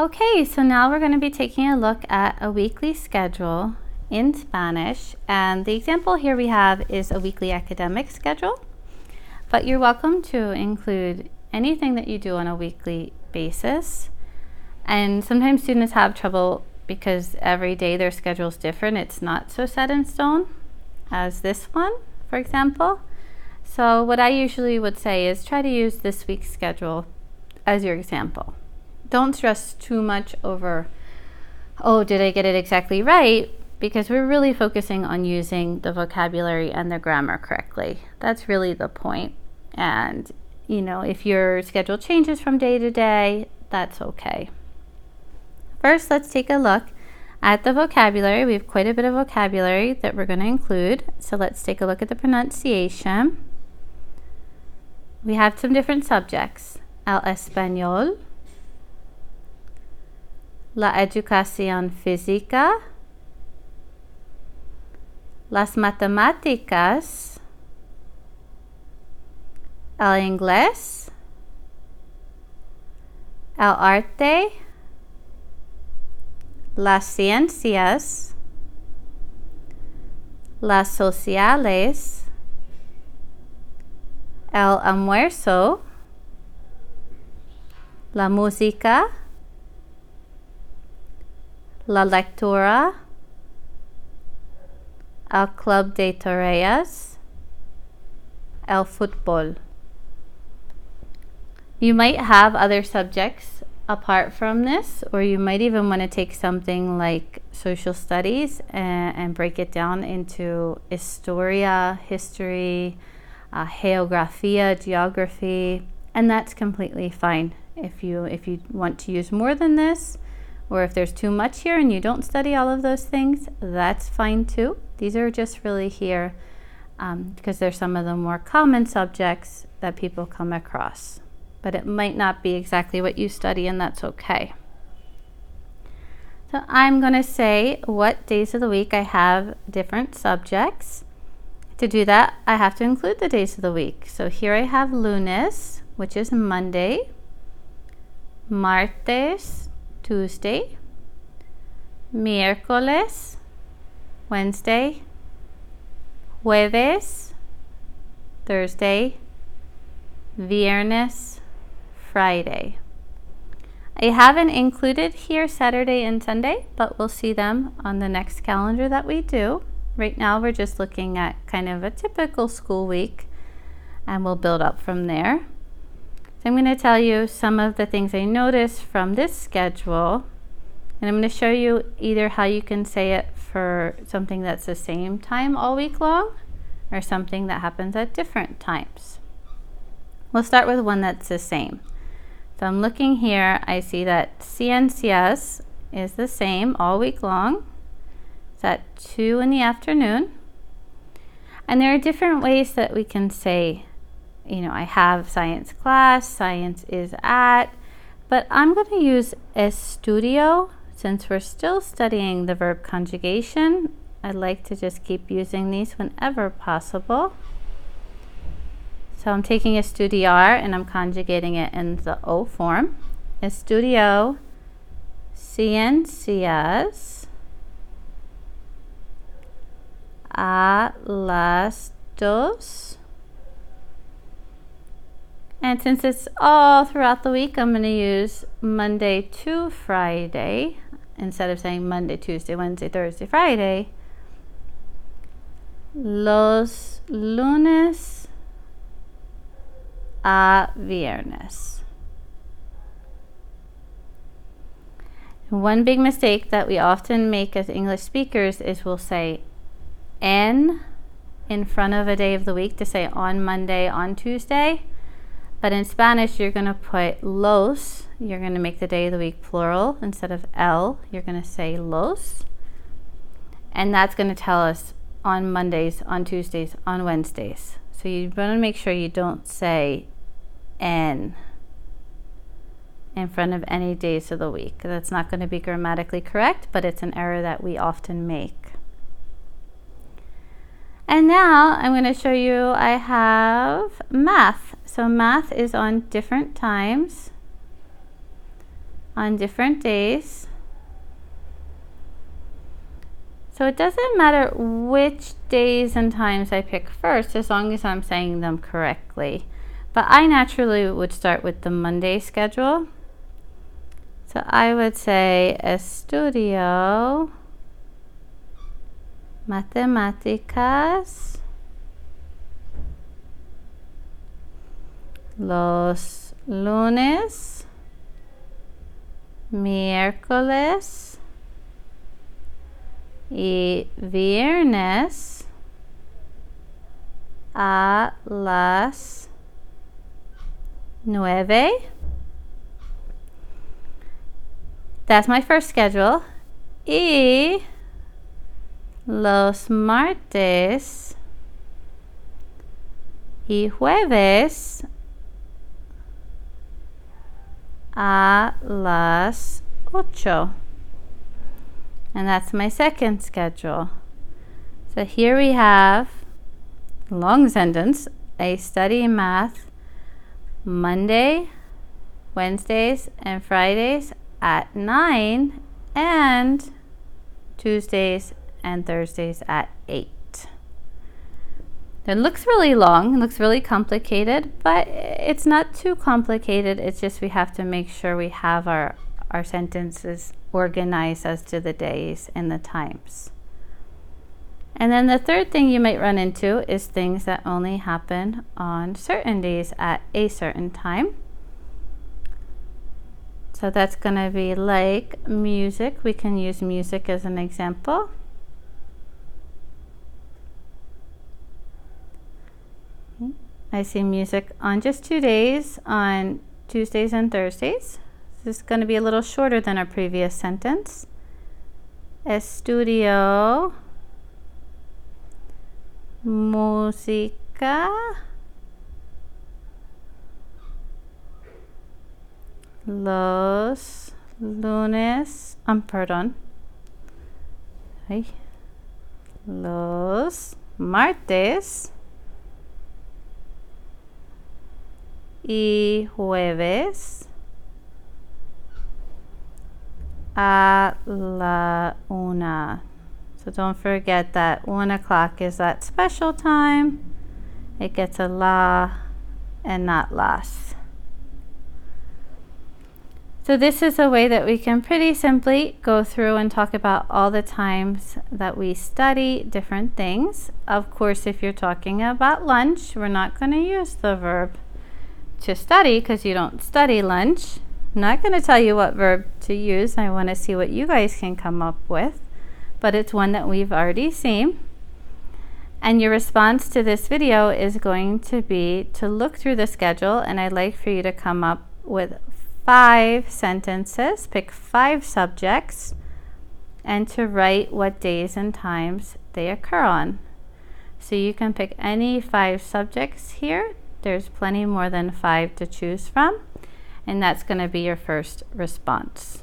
Okay, so now we're going to be taking a look at a weekly schedule in Spanish, and the example here we have is a weekly academic schedule, but you're welcome to include anything that you do on a weekly basis. And sometimes students have trouble because every day their schedule is different. It's not so set in stone as this one, for example. So what I usually would say is try to use this week's schedule as your example. Don't stress too much over, oh, did I get it exactly right? Because we're really focusing on using the vocabulary and the grammar correctly. That's really the point. And, you know, if your schedule changes from day to day, that's okay. First, let's take a look at the vocabulary. We have quite a bit of vocabulary that we're going to include. So let's take a look at the pronunciation. We have some different subjects. El español, la educación física, las matemáticas, el inglés, el arte, las ciencias, las sociales, el almuerzo, la música, la lectura, el club de tareas, el fútbol. You might have other subjects apart from this, or you might even want to take something like social studies and break it down into historia, history, geografía, geography, and that's completely fine. If you want to use more than this, or if there's too much here and you don't study all of those things, that's fine too. These are just really here because they're some of the more common subjects that people come across. But it might not be exactly what you study, and that's okay. So I'm going to say what days of the week I have different subjects. To do that, I have to include the days of the week. So here I have lunes, which is Monday, martes, Tuesday, miércoles, Wednesday, jueves, Thursday, viernes, Friday. I haven't included here Saturday and Sunday, but we'll see them on the next calendar that we do. Right now we're just looking at kind of a typical school week, and we'll build up from there. So I'm going to tell you some of the things I noticed from this schedule, and I'm going to show you either how you can say it for something that's the same time all week long or something that happens at different times. We'll start with one that's the same. So I'm looking here, I see that ciencias is the same all week long. It's at 2 in the afternoon. And there are different ways that we can say, you know, I have science class, science is at, but I'm going to use estudio since we're still studying the verb conjugation. I like to just keep using these whenever possible. So I'm taking estudiar and I'm conjugating it in the O form. Estudio ciencias a las 2. And since it's all throughout the week, I'm going to use Monday to Friday instead of saying Monday, Tuesday, Wednesday, Thursday, Friday. Los lunes a viernes. One big mistake that we often make as English speakers is we'll say en in front of a day of the week to say on Monday, on Tuesday. But in Spanish, you're going to put los. You're going to make the day of the week plural. Instead of el, you're going to say los. And that's going to tell us on Mondays, on Tuesdays, on Wednesdays. So you want to make sure you don't say en in front of any days of the week. That's not going to be grammatically correct, but it's an error that we often make. And now I'm going to show you I have math. So math is on different times. on different days. So it doesn't matter which days and times I pick first, as long as I'm saying them correctly. But I naturally would start with the Monday schedule. So I would say estudio matemáticas los lunes, miércoles y viernes a las 9. That's my first schedule. Y los martes y jueves a las 8. And that's my second schedule. So here we have a long sentence. I study math Monday, Wednesdays, and Fridays at 9, and Tuesdays and Thursdays at 8. It looks really long, it looks really complicated, but it's not too complicated. It's just we have to make sure we have our sentences organized as to the days and the times. And then the third thing you might run into is things that only happen on certain days at a certain time. So that's going to be like music. We can use music as an example. I see music on just 2 days, on Tuesdays and Thursdays. This is going to be a little shorter than our previous sentence. Estudio música los lunes, los martes y jueves a la 1. So don't forget that 1 o'clock is that special time. It gets a la and not las. So this is a way that we can pretty simply go through and talk about all the times that we study different things. Of course, if you're talking about lunch, we're not going to use the verb to study because you don't study lunch. I'm not going to tell you what verb to use. I want to see what you guys can come up with, but it's one that we've already seen. And your response to this video is going to be to look through the schedule, and I'd like for you to come up with 5 sentences, pick 5 subjects, and to write what days and times they occur on. So you can pick any 5 subjects here. There's plenty more than 5 to choose from, and that's going to be your first response.